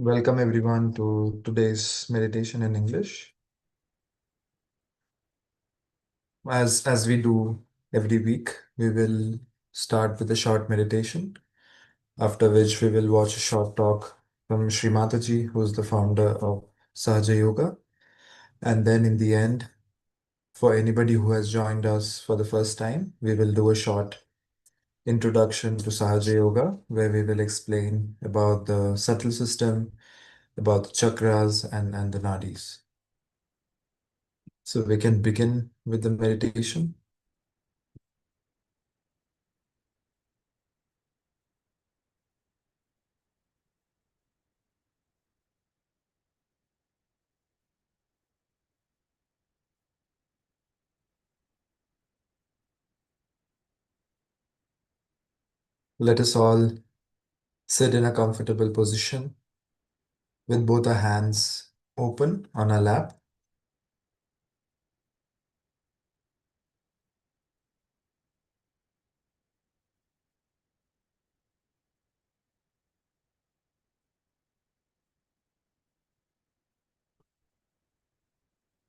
Welcome everyone to today's meditation in English. As we do every week, we will start with a short meditation, after which we will watch a short talk from Sri Mataji, who is the founder of Sahaja Yoga. And then in the end, for anybody who has joined us for the first time, we will do a short introduction to Sahaja Yoga, where we will explain about the subtle system, about the chakras and the nadis. So we can begin with the meditation. Let us all sit in a comfortable position with both our hands open on our lap.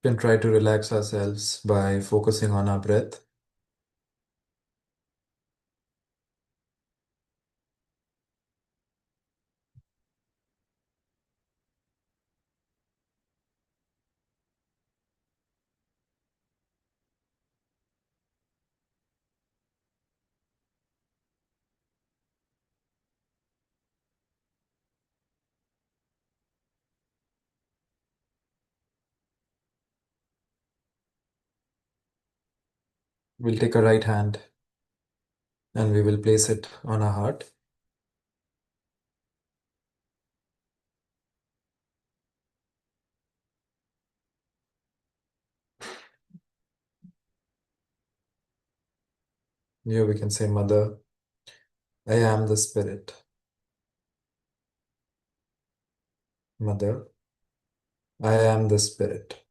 We can try to relax ourselves by focusing on our breath. We'll take our right hand and we will place it on our heart. Here we can say, Mother, I am the Spirit. Mother, I am the Spirit.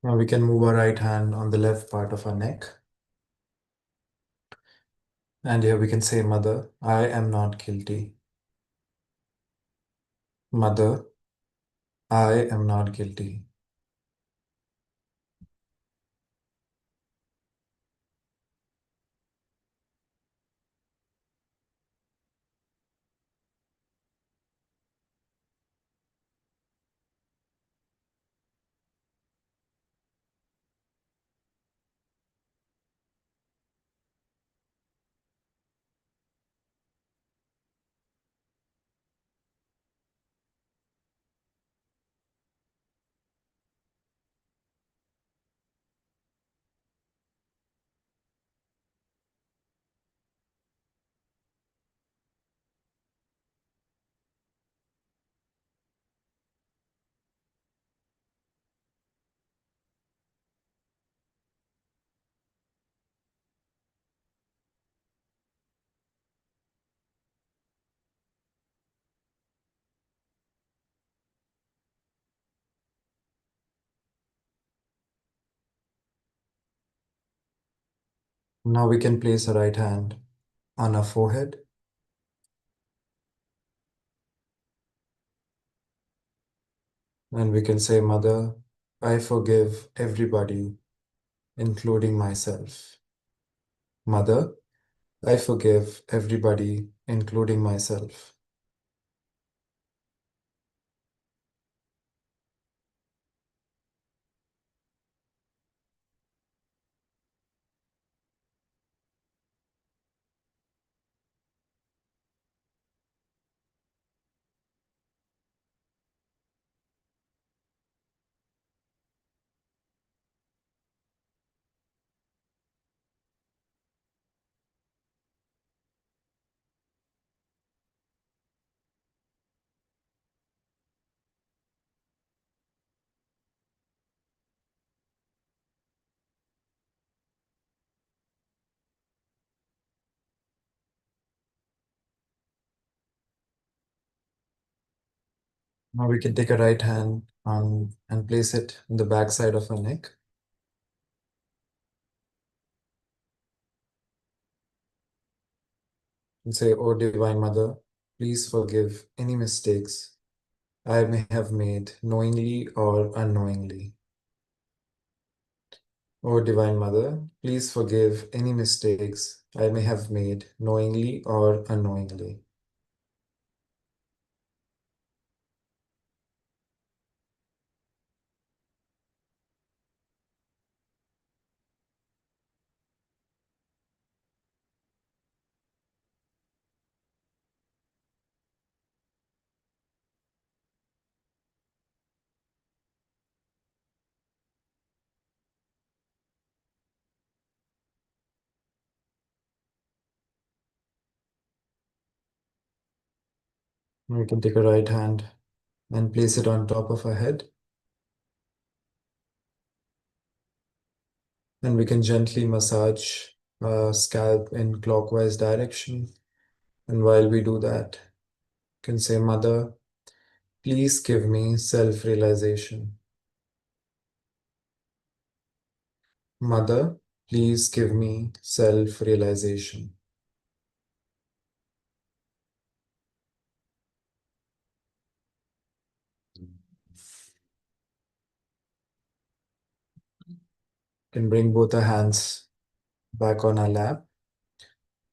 Now we can move our right hand on the left part of our neck. And here we can say, Mother, I am not guilty. Mother, I am not guilty. Now we can place our right hand on our forehead and we can say, Mother, I forgive everybody, including myself. Mother, I forgive everybody, including myself. Now we can take a right hand on and place it in the back side of our neck. And say, Oh Divine Mother, please forgive any mistakes I may have made knowingly or unknowingly. O Divine Mother, please forgive any mistakes I may have made knowingly or unknowingly. We can take a right hand and place it on top of our head. And we can gently massage our scalp in clockwise direction. And while we do that, you can say, Mother, please give me self-realization. Mother, please give me self-realization. Can bring both our hands back on our lap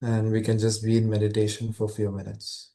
and we can just be in meditation for a few minutes.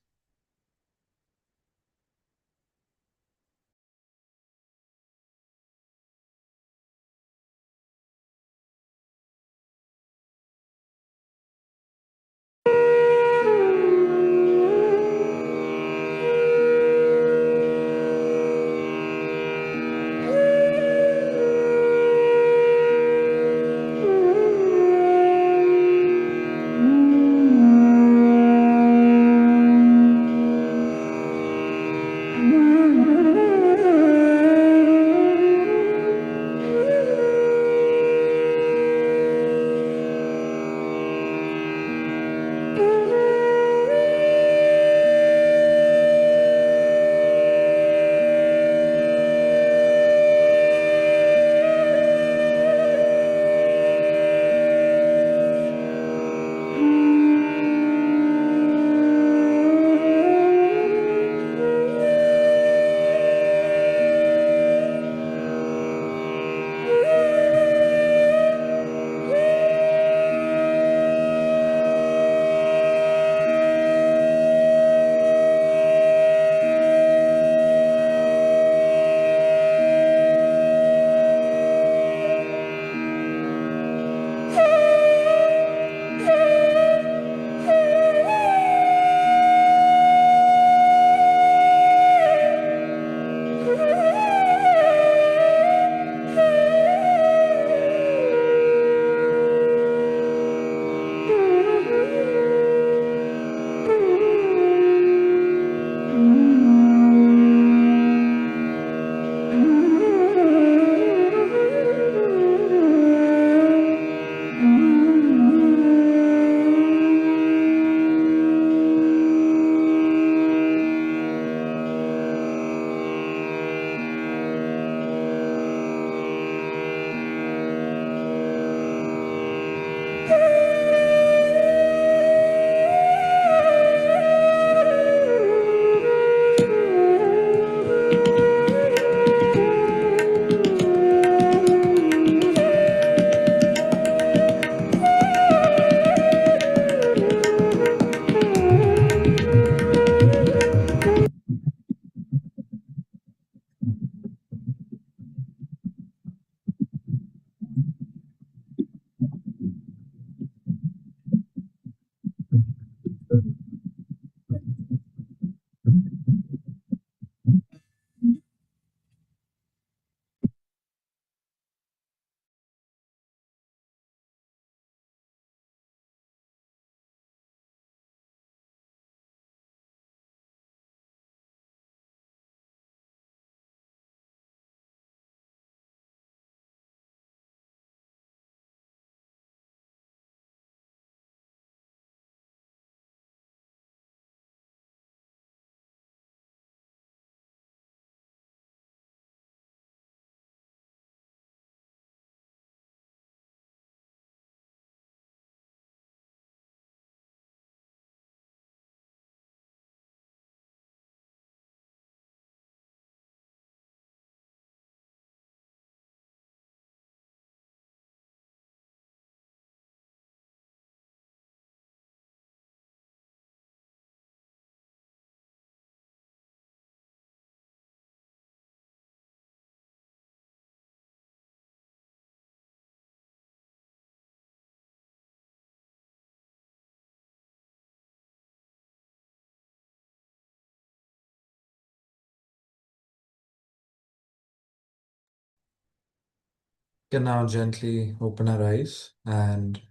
Can now gently open our eyes and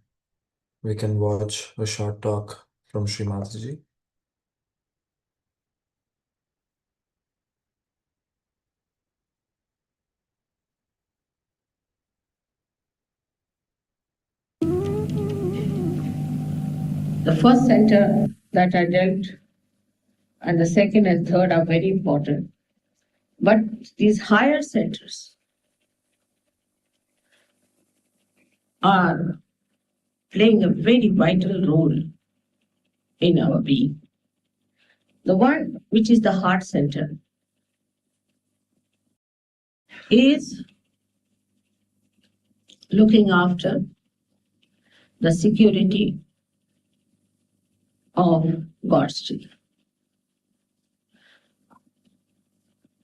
we can watch a short talk from Sri Mataji. The first center that I dealt and the second and third are very important. But these higher centers are playing a very vital role in our being. The one which is the heart center is looking after the security of God's children.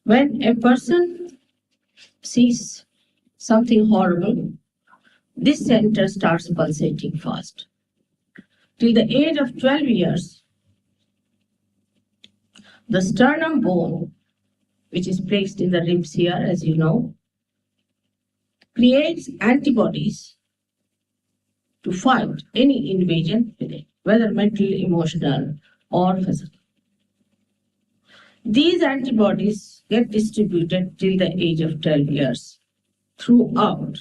When a person sees something horrible, this center starts pulsating fast. Till the age of 12 years, the sternum bone, which is placed in the ribs here, as you know, creates antibodies to fight any invasion within, whether mental, emotional, or physical. These antibodies get distributed till the age of 12 years throughout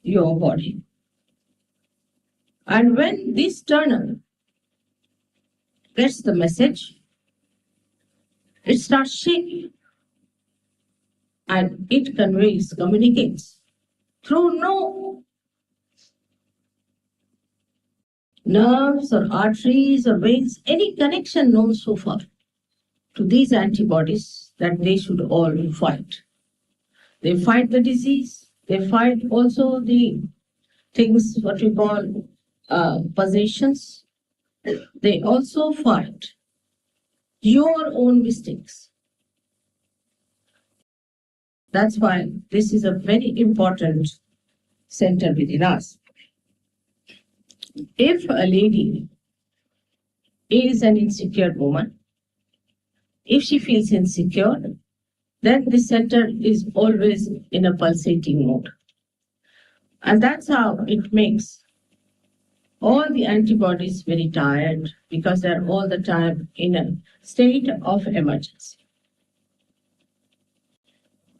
your body. And when this sternum gets the message, it starts shaking and it conveys, communicates through no nerves or arteries or veins, any connection known so far to these antibodies that they should all fight. They fight the disease, they fight also the things what we call possessions. They also fight your own mistakes. That's why this is a very important center within us. If a lady is an insecure woman, if she feels insecure, then the center is always in a pulsating mode. And that's how it makes all the antibodies very tired because they're all the time in a state of emergency.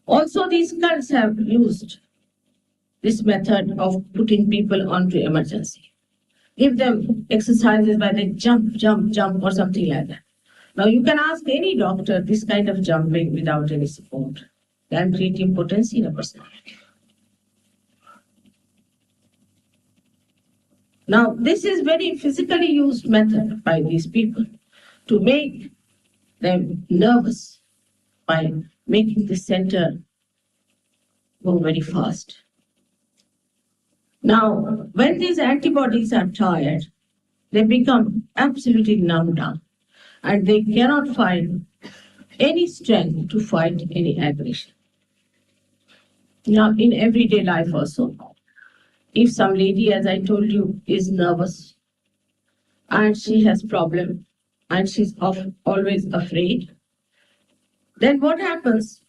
Also, these cults have used this method of putting people onto emergency. Give them exercises where they jump, jump, jump, or something like that. Now, you can ask any doctor this kind of jumping without any support can create impotency in a personality. Now, this is very physically used method by these people to make them nervous by making the center go very fast. Now, when these antibodies are tired, they become absolutely numbed down and they cannot find any strength to fight any aggression. Now, in everyday life also, if some lady, as I told you, is nervous and she has problem and she's always afraid, then what happens?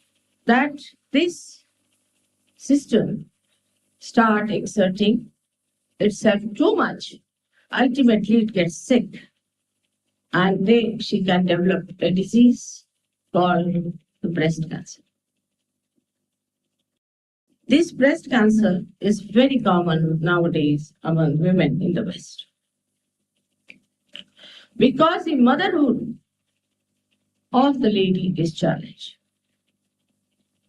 That this system start exerting itself too much. Ultimately, it gets sick and then she can develop a disease called the breast cancer. This breast cancer is very common nowadays among women in the West. Because the motherhood of the lady is challenged.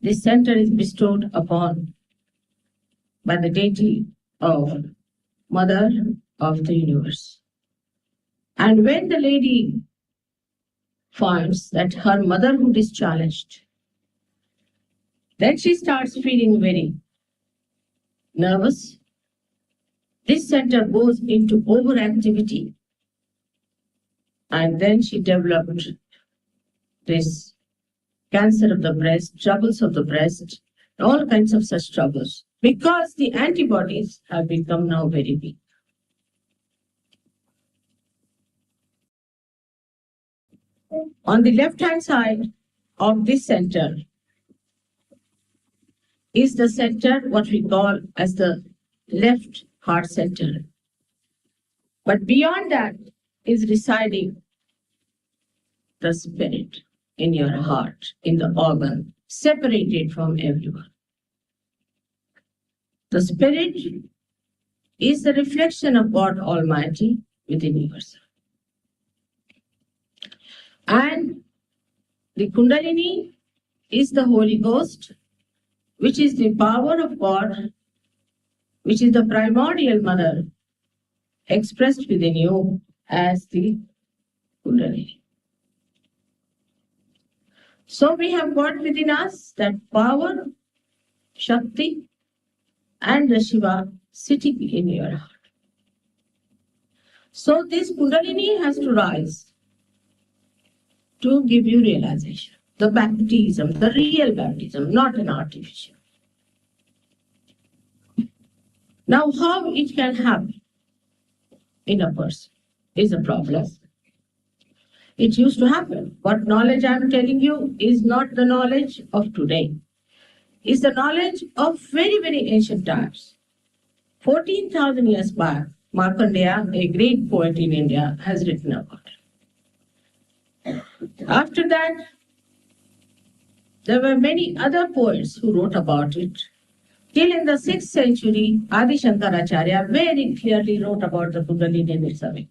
This center is bestowed upon by the deity of Mother of the Universe. And when the lady finds that her motherhood is challenged, then she starts feeling very nervous. This center goes into overactivity, and then she developed this cancer of the breast, troubles of the breast, all kinds of such troubles, because the antibodies have become now very weak. On the left-hand side of this center, is the center, what we call as the left heart center. But beyond that is residing the spirit in your heart, in the organ, separated from everyone. The spirit is the reflection of God Almighty within yourself. And the Kundalini is the Holy Ghost, which is the power of God, which is the primordial mother expressed within you as the Kundalini. So we have got within us that power, Shakti, and the Shiva sitting in your heart. So this Kundalini has to rise to give you realization. The baptism, the real baptism, not an artificial. Now, how it can happen in a person is a problem. It used to happen. What knowledge I am telling you is not the knowledge of today. It's the knowledge of very, very ancient times. 14,000 years back, Markandeya, a great poet in India, has written about it. After that, there were many other poets who wrote about it. Till in the 6th century, Adi Shankaracharya very clearly wrote about the Kundalini Nirsavi.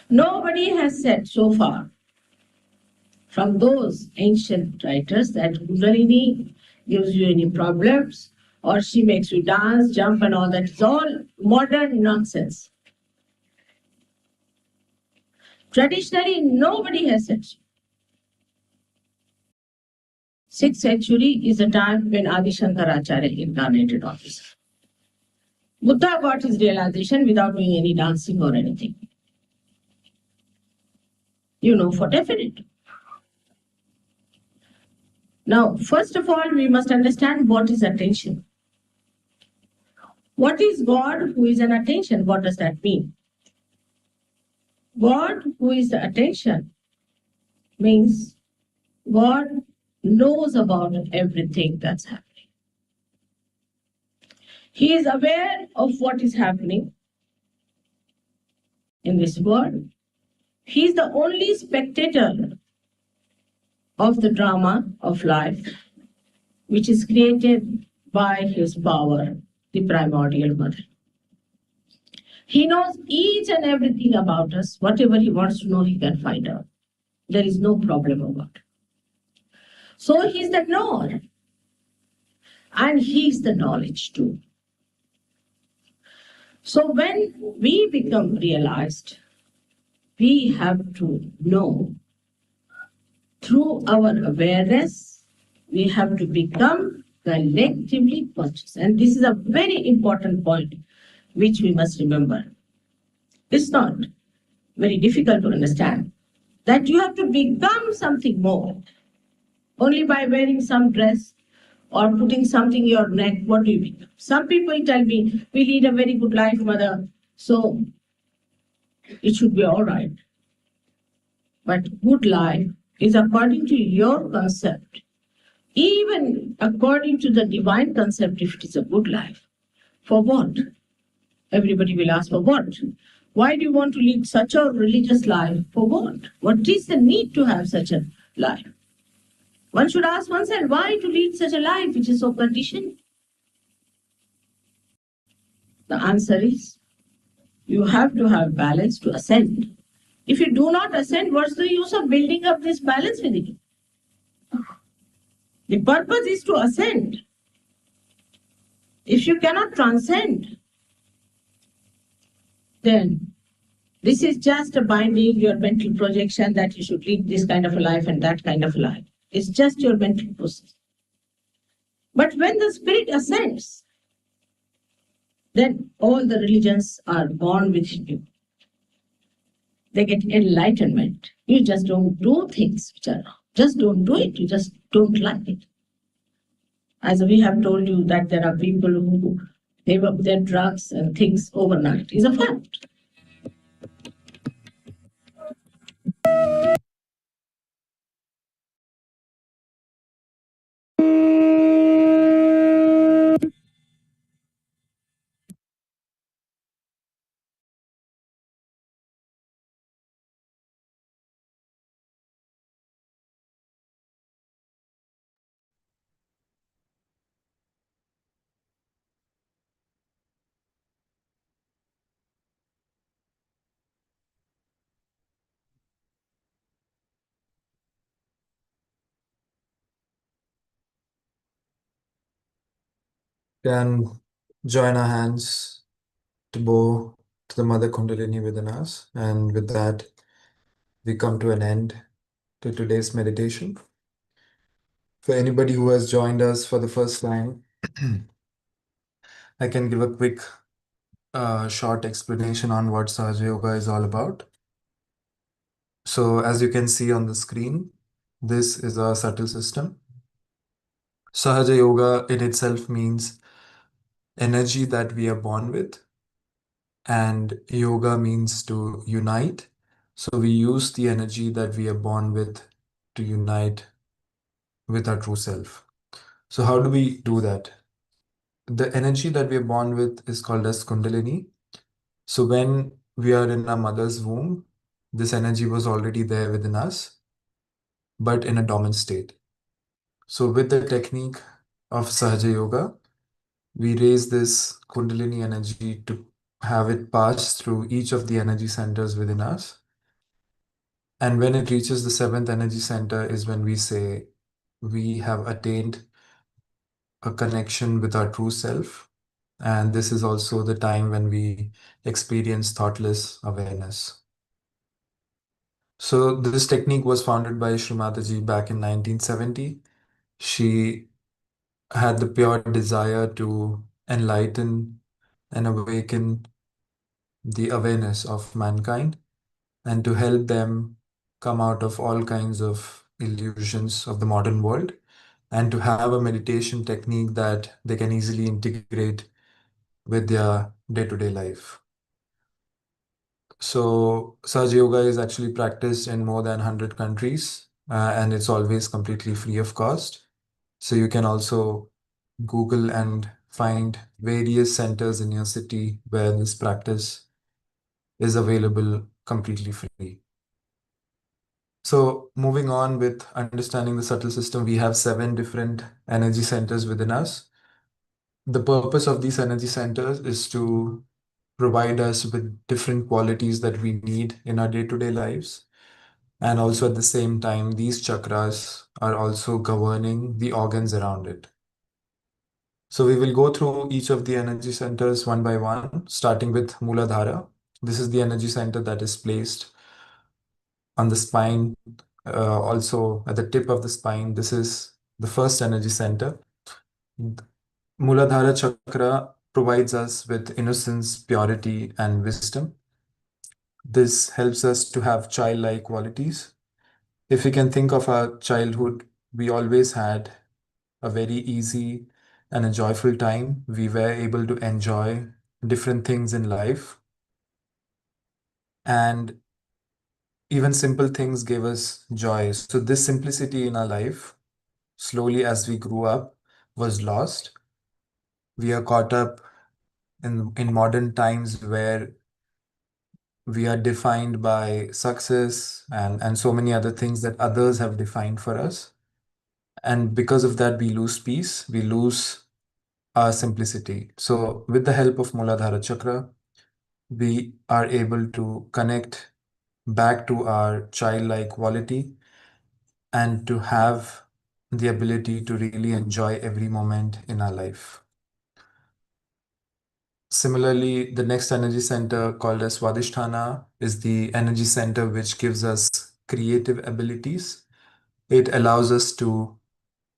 Nobody has said so far from those ancient writers that Kundalini gives you any problems or she makes you dance, jump and all that. It's all modern nonsense. Traditionally, nobody has said so. 6th century is the time when Adi Shankaracharya incarnated on this earth. Buddha got his realization without doing any dancing or anything. You know for definite. Now, first of all, we must understand what is attention. What is God who is an attention? What does that mean? God who is the attention means God knows about everything that's happening. He is aware of what is happening in this world. He is the only spectator of the drama of life, which is created by his power, the primordial mother. He knows each and everything about us. Whatever he wants to know, he can find out. There is no problem about it. So he's the knower. And he's the knowledge too. So when we become realized, we have to know through our awareness, we have to become collectively conscious. And this is a very important point which we must remember. It's not very difficult to understand that you have to become something more. Only by wearing some dress or putting something in your neck, what do you become? Some people tell me, we lead a very good life, mother, so it should be all right. But good life is according to your concept. Even according to the divine concept, if it is a good life, for what? Everybody will ask, for what? Why do you want to lead such a religious life? For what? What is the need to have such a life? One should ask oneself, why to lead such a life which is so conditioned? The answer is, you have to have balance to ascend. If you do not ascend, what's the use of building up this balance within you? The purpose is to ascend. If you cannot transcend, then this is just a binding your mental projection that you should lead this kind of a life and that kind of a life. It's just your mental process. But when the spirit ascends, then all the religions are born within you. They get enlightenment. You just don't do things which are wrong. Just don't do it. You just don't like it. As we have told you that there are people who give up their drugs and things overnight is a fact. Can join our hands to bow to the Mother Kundalini within us. And with that, we come to an end to today's meditation. For anybody who has joined us for the first time, I can give a quick, short explanation on what Sahaja Yoga is all about. So, as you can see on the screen, this is a subtle system. Sahaja Yoga in itself means energy that we are born with, and yoga means to unite. So we use the energy that we are born with to unite with our true self. So how do we do that? The energy that we are born with is called as Kundalini. So when we are in our mother's womb, this energy was already there within us, but in a dormant state. So with the technique of Sahaja Yoga, we raise this Kundalini energy to have it pass through each of the energy centers within us. And when it reaches the seventh energy center, is when we say we have attained a connection with our true self. And this is also the time when we experience thoughtless awareness. So, this technique was founded by Shri Mataji back in 1970. She had the pure desire to enlighten and awaken the awareness of mankind and to help them come out of all kinds of illusions of the modern world and to have a meditation technique that they can easily integrate with their day-to-day life. So, Saj Yoga is actually practiced in more than 100 countries and it's always completely free of cost. So, you can also Google and find various centers in your city where this practice is available completely free. So, moving on with understanding the subtle system, we have 7 different energy centers within us. The purpose of these energy centers is to provide us with different qualities that we need in our day-to-day lives. And also at the same time, these chakras are also governing the organs around it. So we will go through each of the energy centers one by one, starting with Muladhara. This is the energy center that is placed on the spine, also at the tip of the spine. This is the first energy center. Muladhara chakra provides us with innocence, purity, and wisdom. This helps us to have childlike qualities. If we can think of our childhood, we always had a very easy and a joyful time. We were able to enjoy different things in life, and even simple things gave us joy. So, this simplicity in our life, slowly as we grew up, was lost. We are caught up in modern times where we are defined by success and so many other things that others have defined for us. And because of that, we lose peace, we lose our simplicity. So, with the help of Muladhara Chakra, we are able to connect back to our childlike quality and to have the ability to really enjoy every moment in our life. Similarly, the next energy center called as Swadhisthana is the energy center which gives us creative abilities. It allows us to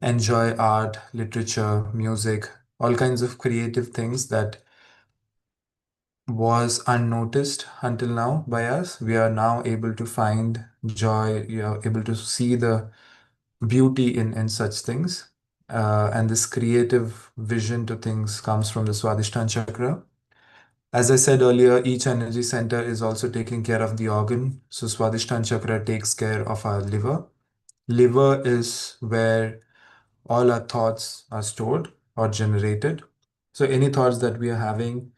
enjoy art, literature, music, all kinds of creative things that was unnoticed until now by us. We are now able to find joy, we are able to see the beauty in such things. And this creative vision to things comes from the Swadhisthana chakra. As I said earlier, each energy center is also taking care of the organ. So Swadhisthana chakra takes care of our liver. Liver is where all our thoughts are stored or generated. So any thoughts that we are having,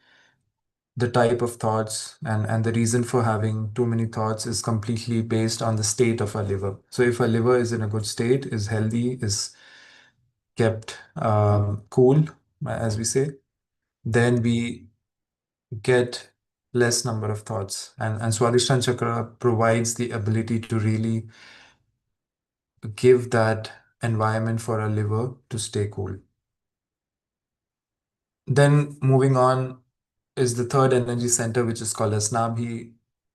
the type of thoughts and the reason for having too many thoughts is completely based on the state of our liver. So if our liver is in a good state, is healthy, is kept cool, as we say, then we get less number of thoughts. And Swadhisthana Chakra provides the ability to really give that environment for our liver to stay cool. Then moving on is the third energy center, which is called as Nabhi,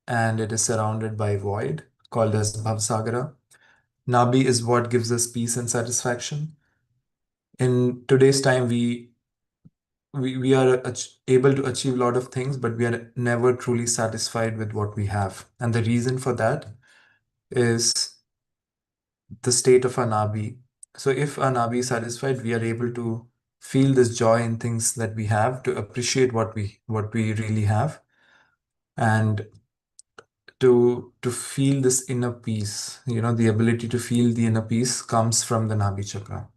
and it is surrounded by void called as Bhavsagara. Nabhi is what gives us peace and satisfaction. In today's time, we are able to achieve a lot of things, but we are never truly satisfied with what we have. And the reason for that is the state of our Nabi. So if our Nabi is satisfied, we are able to feel this joy in things that we have, to appreciate what we really have, and to feel this inner peace. The ability to feel the inner peace comes from the Nabi chakra.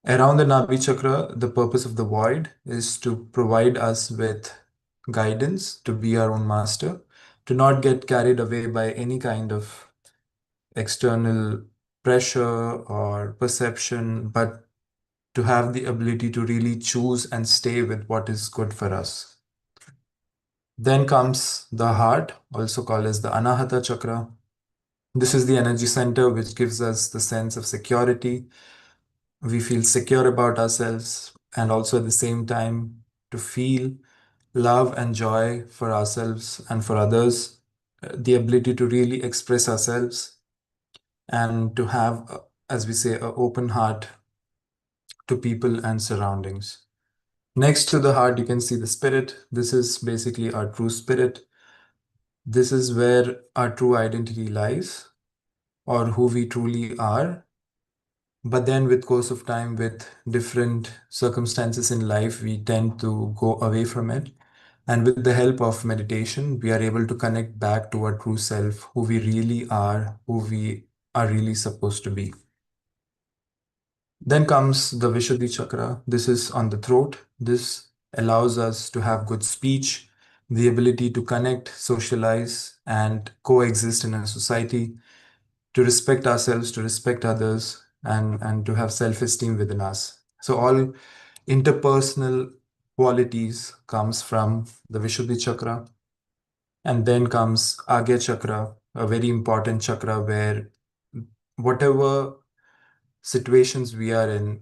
Around the Nabi chakra, the purpose of the void is to provide us with guidance, to be our own master, to not get carried away by any kind of external pressure or perception, but to have the ability to really choose and stay with what is good for us. Then comes the heart, also called as the Anahata chakra. This is the energy center which gives us the sense of security. We feel secure about ourselves, and also at the same time to feel love and joy for ourselves and for others, the ability to really express ourselves and to have, as we say, an open heart to people and surroundings. Next to the heart, you can see the spirit. This is basically our true spirit. This is where our true identity lies, or who we truly are. But then, with course of time, with different circumstances in life, we tend to go away from it. And with the help of meditation, we are able to connect back to our true self, who we really are, who we are really supposed to be. Then comes the Vishuddhi chakra. This is on the throat. This allows us to have good speech, the ability to connect, socialize, and coexist in a society, to respect ourselves, to respect others, and to have self-esteem within us. So all interpersonal qualities comes from the Vishuddhi chakra. And then comes Agya chakra, a very important chakra where whatever situations we are in,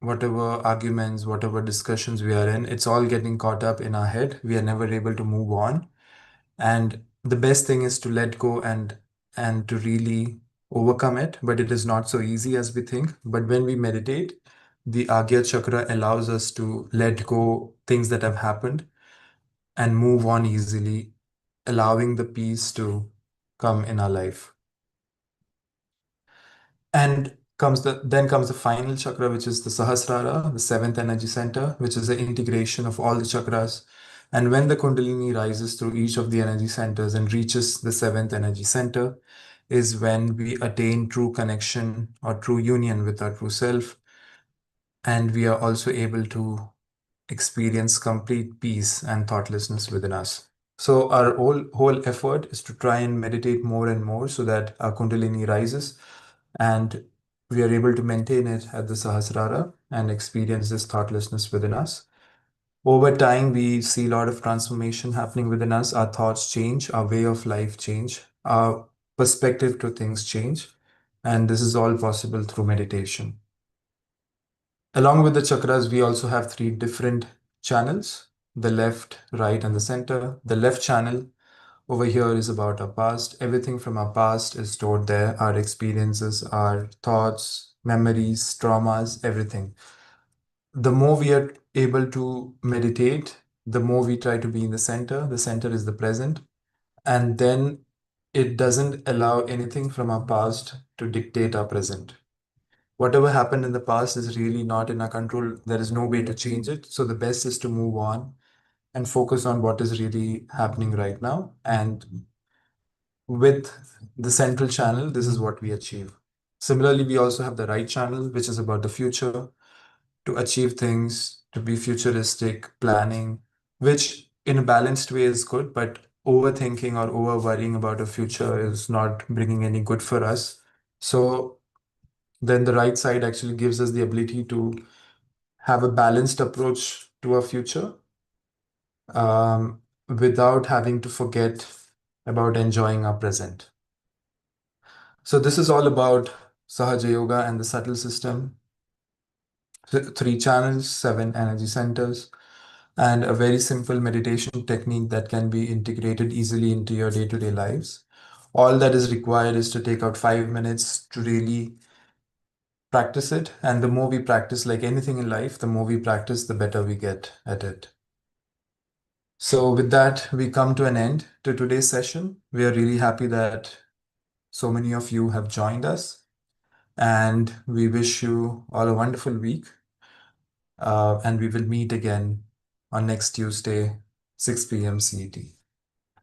whatever arguments, whatever discussions we are in, it's all getting caught up in our head. We are never able to move on. And the best thing is to let go and to really overcome it. But it is not so easy as we think. But when we meditate, the Agya chakra allows us to let go things that have happened and move on easily, allowing the peace to come in our life. And then comes the final chakra, which is the Sahasrara, the seventh energy center, which is the integration of all the chakras. And when the Kundalini rises through each of the energy centers and reaches the seventh energy center, is when we attain true connection or true union with our true self. And we are also able to experience complete peace and thoughtlessness within us. So our whole effort is to try and meditate more and more so that our Kundalini rises and we are able to maintain it at the Sahasrara and experience this thoughtlessness within us. Over time, we see a lot of transformation happening within us. Our thoughts change, our way of life change, our perspective to things change, and this is all possible through meditation. Along with the chakras, we also have three different channels: the left, right, and the center. The left channel over here is about our past. Everything from our past is stored there: our experiences, our thoughts, memories, traumas, everything. The more we are able to meditate, the more we try to be in the center. The center is the present. And then it doesn't allow anything from our past to dictate our present. Whatever happened in the past is really not in our control. There is no way to change it. So the best is to move on and focus on what is really happening right now. And with the central channel, this is what we achieve. Similarly, we also have the right channel, which is about the future, to achieve things, to be futuristic, planning, which in a balanced way is good, but overthinking or over worrying about a future is not bringing any good for us. So then the right side actually gives us the ability to have a balanced approach to our future, without having to forget about enjoying our present. So this is all about Sahaja Yoga and the subtle system. three channels, seven energy centers, and a very simple meditation technique that can be integrated easily into your day-to-day lives. All that is required is to take out 5 minutes to really practice it. And the more we practice, like anything in life, the more we practice, the better we get at it. So, with that, we come to an end to today's session. We are really happy that so many of you have joined us, and we wish you all a wonderful week. And we will meet again on next Tuesday, 6 p.m. CET.